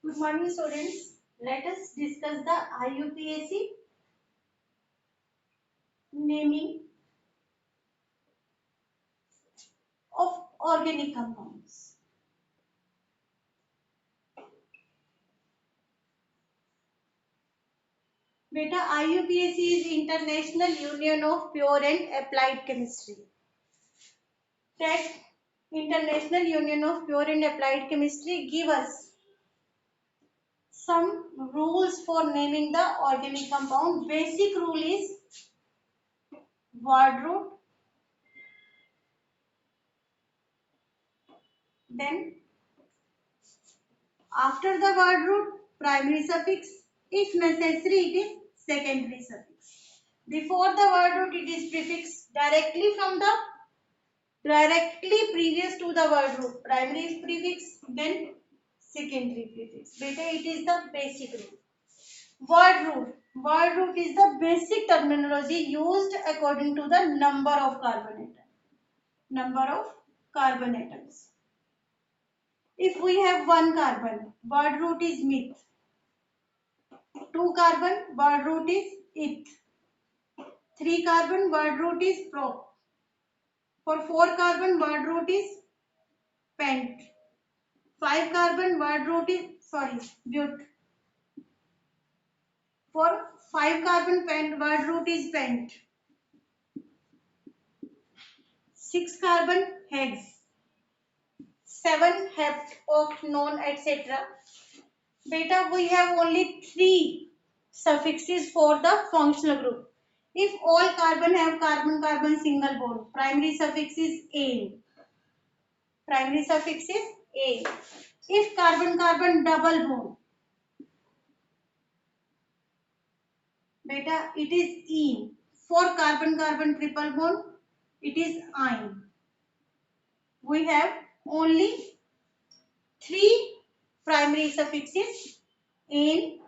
Good morning, students. Let us discuss the IUPAC naming of organic compounds. Beta, IUPAC is International Union of Pure and Applied Chemistry. That International Union of Pure and Applied Chemistry give us some rules for naming the organic compound. Basic rule is word root, then after the word root, primary suffix. If necessary, it is secondary suffix. Before the word root, it is prefix directly previous to the word root. Primary is prefix, then secondary prefix. Beta, it is the basic rule. Word root. Word root is the basic terminology used according to the number of carbon atoms. Number of carbon atoms. If we have one carbon, word root is meth. 2 carbon, word root is eth. 3 carbon, word root is prop. For 4 carbon, word root is pent. 5 carbon, word root is but. For 5 carbon pent, word root is pent. 6 carbon, hex. 7 hept, oct, non, etc. Beta, we have only 3 suffixes for the functional group. If all carbon have carbon-carbon single bond, primary suffix is ane. Primary suffix is ane. If carbon-carbon double bond, beta, it is ene. For carbon-carbon triple bond, it is ine. We have only 3 primary suffixes: ane,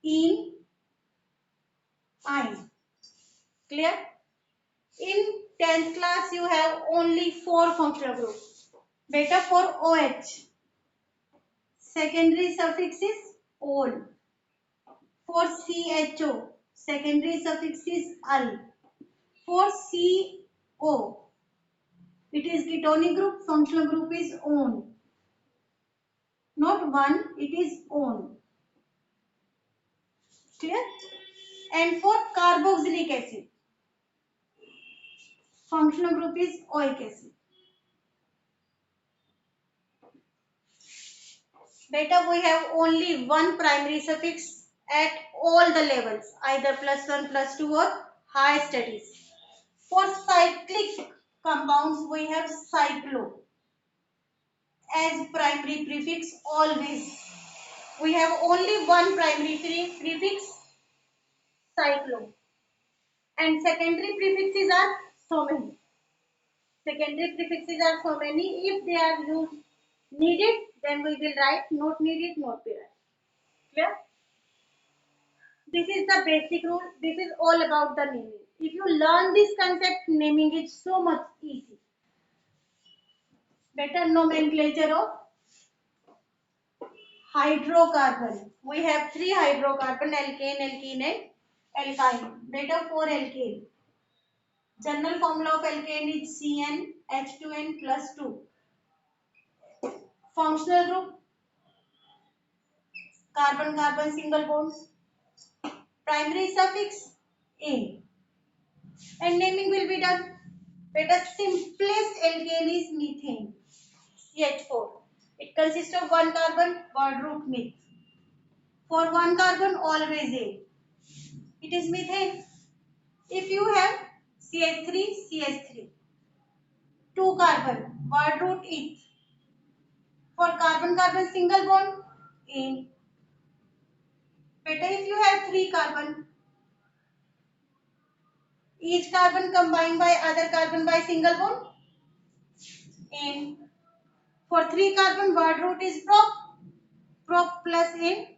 ene, ine. Clear? In 10th class, you have only 4 functional groups. Beta, for OH, secondary suffix is ol. For CHO, secondary suffix is al. For CO, it is ketonic group, functional group is on. Not one, it is on. Clear? And for carboxylic acid, functional group is oic acid. Beta, we have only one primary suffix at all the levels, either +1, +2 or high studies. For cyclic compounds, we have cyclo as primary prefix always. We have only one primary prefix, cyclo. And secondary prefixes are so many. Secondary prefixes are so many. If they are used needed, then we will write. Not needed, not be write. Clear? This is the basic rule. This is all about the naming. If you learn this concept, naming is so much easy. Better nomenclature of hydrocarbon. We have 3 hydrocarbon: alkane, alkene and alkyne. Better 4 alkane. General formula of alkane is CnH2n plus 2. Functional group, carbon-carbon single bonds. Primary suffix ane. And naming will be done. Better simplest alkane is methane. CH4. It consists of 1 carbon, word root meth. For 1 carbon, always A. It is methane. If you have CH3, CH3. 2 carbon, word root eth. For carbon-carbon single bond, ane. Better if you have 3 carbon. Each carbon combined by other carbon by single bond, ane. For 3 carbon, word root is prop. Prop plus ane,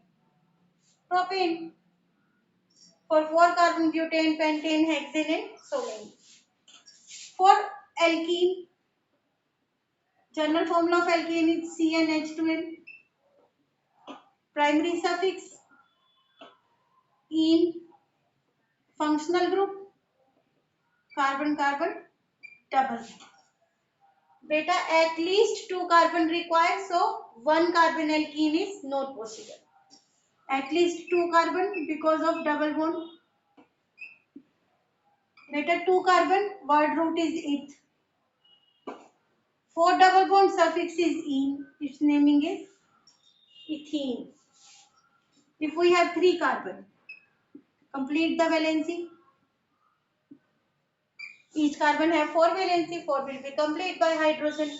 propane. For 4 carbon, butane, pentane, hexane and so many. For alkene, general formula of alkene is CnH2n. Primary suffix in functional group carbon carbon double. Beta at least 2 carbon required, so 1 carbon alkene is not possible. At least 2 carbon because of double bond. Beta 2 carbon, word root is eth. 4 double bond suffix is ene. Its naming is ethene. If we have 3 carbon, complete the valency. Each carbon have 4 valency. 4 will be complete by hydrogen.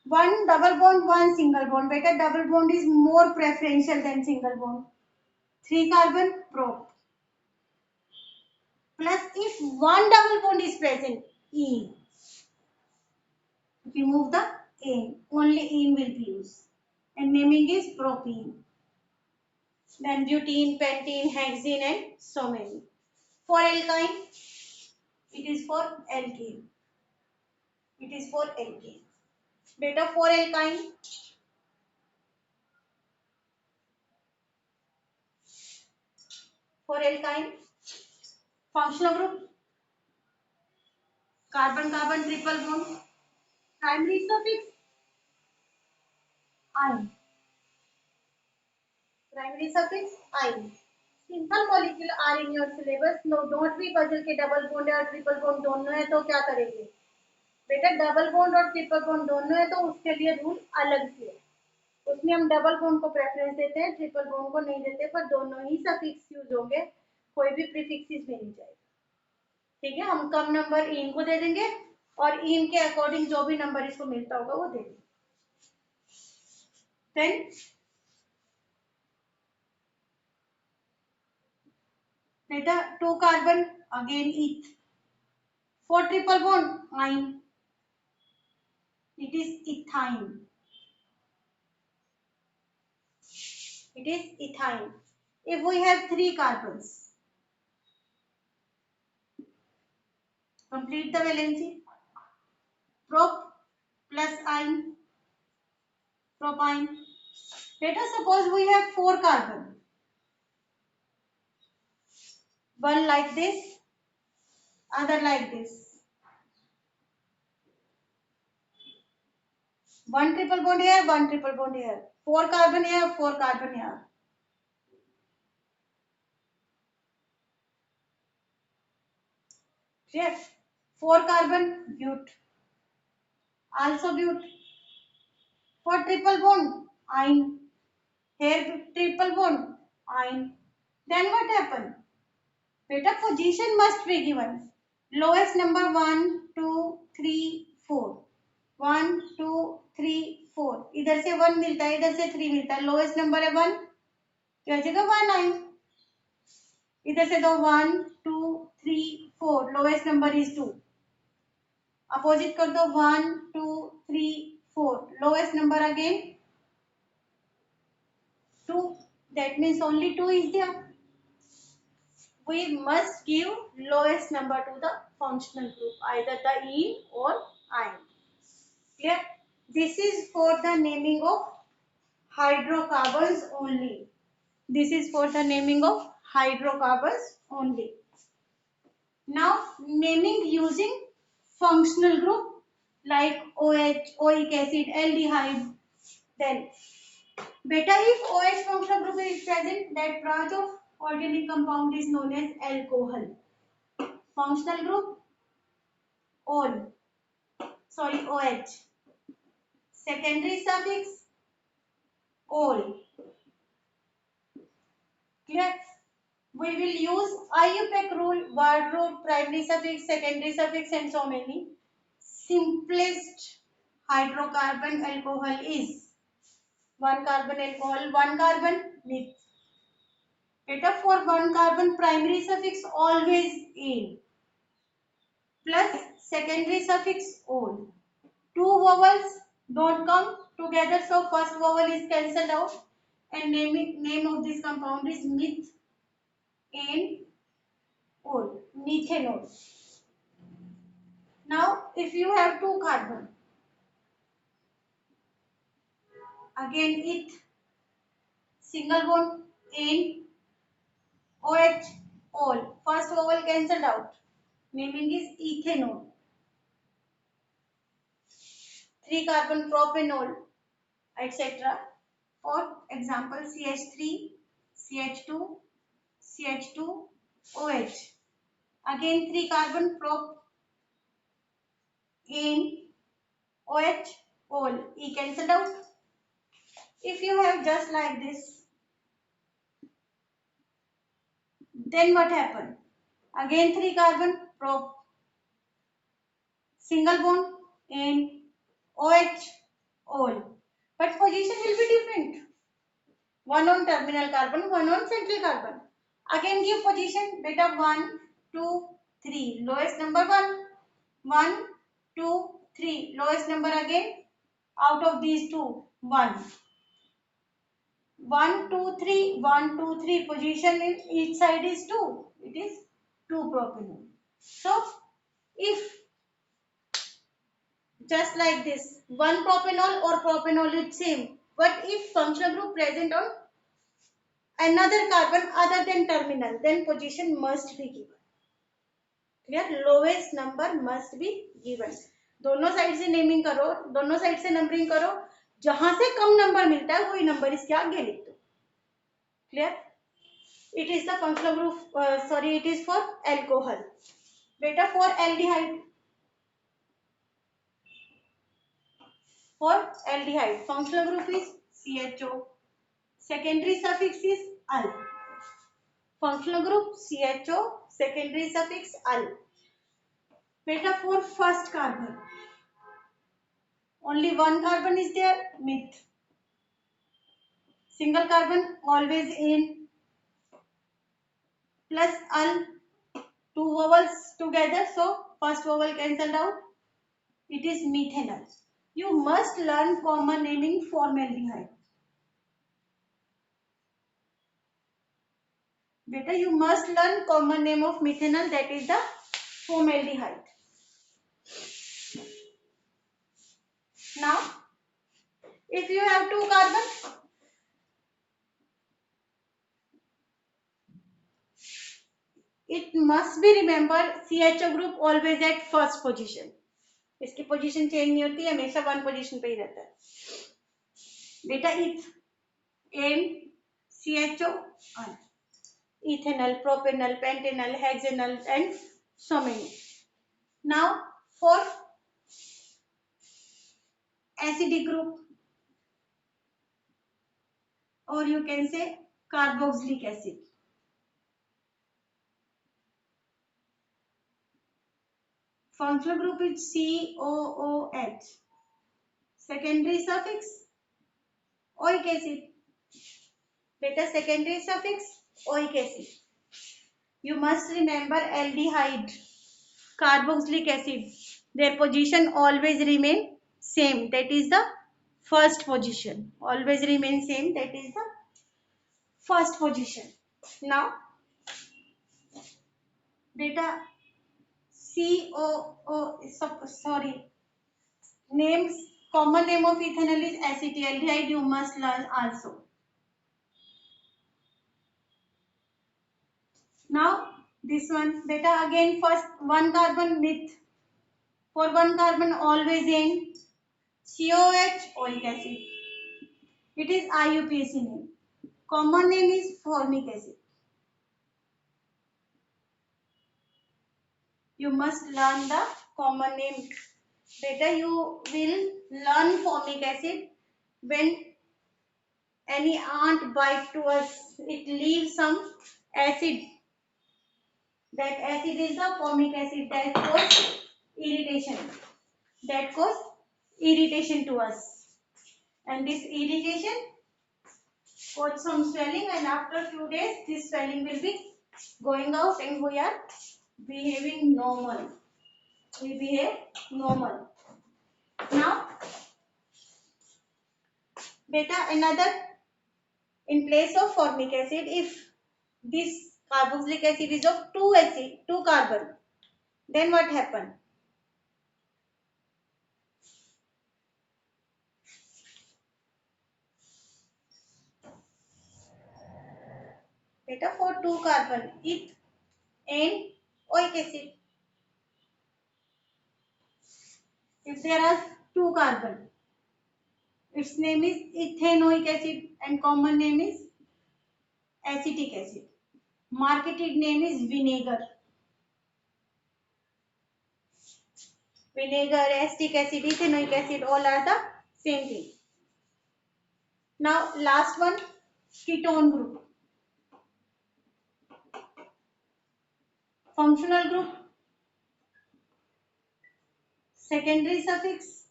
1 double bond, 1 single bond. Better double bond is more preferential than single bond. 3 carbon prop. Plus if 1 double bond is present, ene. Remove the ane. Only ene will be used. And naming is propene. Then butene, pentene, hexene and so many. For alkyne, it is for alkene. It is for alkene. Beta for alkyne. For alkyne, functional group, carbon carbon triple bond. Primary suffix, ine. Primary suffix, ine. Simple molecule are in your syllabus. No, don't be puzzle के double bond है और triple bond दोनों है तो क्या करेंगे? बेटा double bond और ट्रिपल बॉन्ड दोनों है तो उसके लिए रूल अलग से है. उसमें हम डबल बॉन्ड को प्रेफरेंस देते हैं, ट्रिपल बॉन्ड को नहीं देते, पर दोनों ही सफिक्स यूज होंगे, कोई भी प्रीफिक्स में नहीं जाएगा. ठीक है, हम कम नंबर इन को दे देंगे और इन के अकॉर्डिंग जो भी नंबर इसको मिलता होगा वो दे देंगे. देन बेटा 2 carbon again eth. 4 triple bond ine. It is ethyne. It is ethyne. If we have 3 carbons, complete the valency. Prop plus ine, propyne. Let us suppose we have 4 carbon. One like this, other like this. One triple bond here, one triple bond here. 4 carbon here, 4 carbon here. Yes, 4 carbon but. Also but. For triple bond, ine. Here triple bond, ine. Then what happen? Beta position must be given. Lowest number 1, 2, 3, 4. 1, 2, 3, 4. इधर से 1 मिलता है, इधर से 3 मिलता है. Lowest number है 1, क्या हो जाएगा 1 9. इधर से दो 1, 2, 3, 4. Lowest number is 2. अपोजिट कर दो 1, 2, 3, 4. Lowest number again 2. That means only 2 is there. We must give lowest number to the functional group, either the ene or ine. Clear? This is for the naming of hydrocarbons only. This is for the naming of hydrocarbons only. Now naming using functional group like OH, oic acid, aldehyde. Then beta if OH functional group is present, that branch of organic compound is known as alcohol. Functional group ol, sorry OH. Secondary suffix ol. Clear? We will use IUPAC rule, word root, primary suffix, secondary suffix and so many. Simplest hydrocarbon alcohol is 1 carbon alcohol, 1 carbon meth. Beta for 1 carbon primary suffix always ane plus secondary suffix ol. 2 vowels don't come together, so first vowel is cancelled out and name of this compound is meth and ol, methanol. Now if you have 2 carbon, again eth, single bond in OH, all. First vowel cancelled out. Naming is ethanol. 3 carbon propanol, etc. For example, CH3, CH2, CH2, OH. Again 3 carbon prop in OH, all. E cancelled out. If you have just like this, then what happened? Again 3 carbon prop, single bond in OH, all. But position will be different. One on terminal carbon, one on central carbon. Again give position, beta 1, 2, 3. Lowest number 1. 1, 2, 3. Lowest number again. Out of these two, 1. 1, 2, 3. 1, 2, 3. Position in each side is 2. It is 2 propanol. So, if just like this, 1 propanol or propanol is same. But if functional group present on another carbon other than terminal, then position must be given. Clear? Lowest number must be given. दोनों side से naming करो, दोनों side से numbering करो, जहां से कम number मिलता है वही नंबर इसके आगे लिख दो. Clear? It is the functional group, it is for alcohol. Beta for aldehyde. For aldehyde, functional group is CHO. Secondary suffix is al. Functional group CHO, secondary suffix al. Beta for first carbon. Only one carbon is there, meth. Single carbon always in, plus al, two vowels together, so first vowel cancelled out. It is methanol. You must learn common naming formaldehyde. Beta, you must learn common name of methanol, that is the formaldehyde. Now, if you have two carbons, it must be remembered CHO group always at first position. इसकी position change नहीं होती, हमेशा one position पे ही रहता है. बेटा इथ, N, CHO, on. Ethanol, propanol, pentanol, hexanol, and so many. Now for acidic group, or you can say carboxylic acid. Functional group is COOH. Secondary suffix oic acid. Beta, secondary suffix oic acid. You must remember aldehyde, carboxylic acid. Their position always remain same. That is the first position. Always remain same. That is the first position. Now, beta names, common name of ethanol is acetaldehyde. You must learn also. Now this one, beta, again first one carbon meth. For one carbon always in COH, oic acid. It is IUPAC name. Common name is formic acid. You must learn the common name. Beta, you will learn formic acid when any ant bite to us. It leaves some acid. That acid is the formic acid that causes irritation. That causes irritation to us. And this irritation cause some swelling, and after few days this swelling will be going out and we are behaving normal. We behave normal. Now, beta, another, in place of formic acid, if this carboxylic acid is of two carbon, then what happen? Beta for 2 carbon, eth and oic acid. If there are 2 carbon, its name is ethanoic acid and common name is acetic acid. Marketed name is vinegar. Vinegar, acetic acid, ethanoic acid, all are the same thing. Now last one, ketone group. Functional group, secondary suffix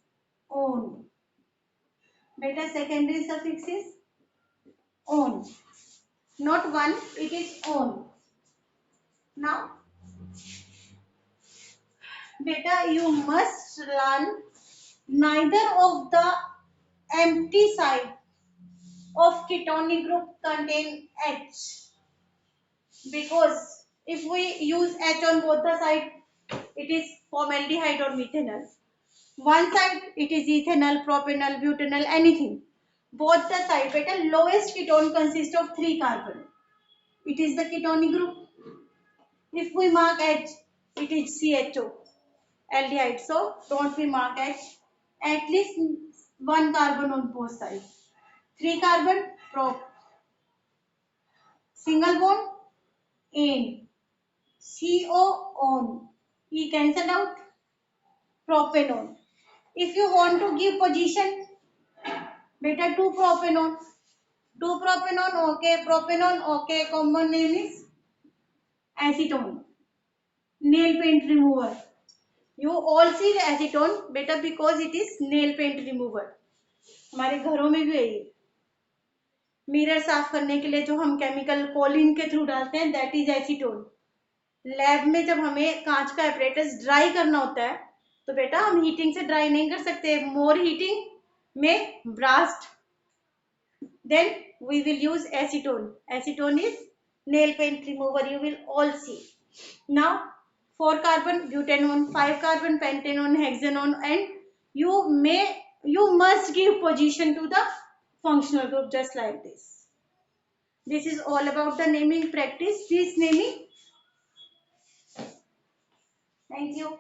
on. Beta secondary suffix is on. Not one, it is on. Now beta you must learn neither of the empty side of ketonic group contain H, because if we use H on both the side, it is formaldehyde or methanol. One side it is ethanol, propanol, butanol, anything. Both the side, beta lowest ketone consists of 3 carbon. It is the ketonic group. If we mark H, it is CHO, aldehyde. So don't we mark H. At least 1 carbon on both sides. 3 carbon, prop. Single bond, ane. CO on. E cancelled out, propanone. If you want to give position, beta 2 propanone. 2 propanone, okay, propanone, okay, common name is acetone. Nail paint remover. You all see the acetone, beta because it is nail paint remover. हमारे घरों में भी है ये. Mirror साफ करने के लिए जो हम केमिकल कोलिन के थ्रू डालते हैं, दैट इज एसीटोन. लैब में जब हमें कांच का एपरेटस ड्राई करना होता है, तो बेटा हम हीटिंग से ड्राई नहीं कर सकते. मोर हीटिंग में burst, then we will use acetone. Acetone is nail paint remover, you will all see. Now 4 carbon butanone, 5 carbon pentanone, hexanone, and you must give position to the functional group just like this. This is all about the naming practice. This naming. Thank you.